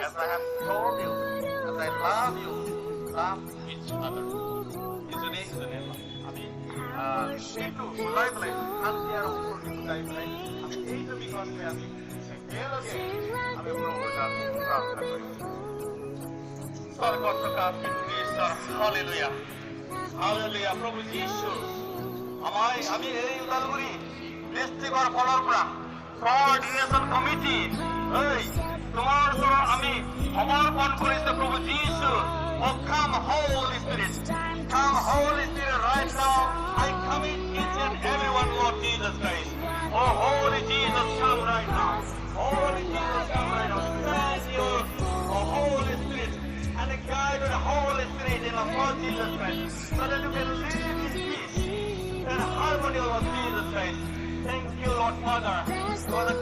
as I have told you, as I love you, love each other. 이전에 আমি একটু live শান্তি আর live আমি এইটা বিষয়ে আমি একেলগে আমি প্রভুটা প্রার্থনা করি স্বর্গ প্রকাশ ঈশ্বর হালেলুয়া হালেলুয়া প্রভু যীশু আমি এই উদালগুড়ি ডিস্ট্রিক্টৰ ফালৰ পৰা কোঅৰ্ডিনেশ্যন কমিটি এই তোমাৰ ওচৰত আমি সমৰ্পণ কৰিছো প্ৰভু যীশু Oh, come, Holy Spirit. Come, Holy Spirit, right now. I commit each and everyone, Lord Jesus Christ. Oh, Holy Jesus, come right now. Holy Jesus, come right now. Thank you, oh, Holy Spirit. And the guide of the Holy Spirit in the Lord Jesus Christ. So that you can live in peace and harmony, Lord Jesus Christ. Thank you, Lord Father, for the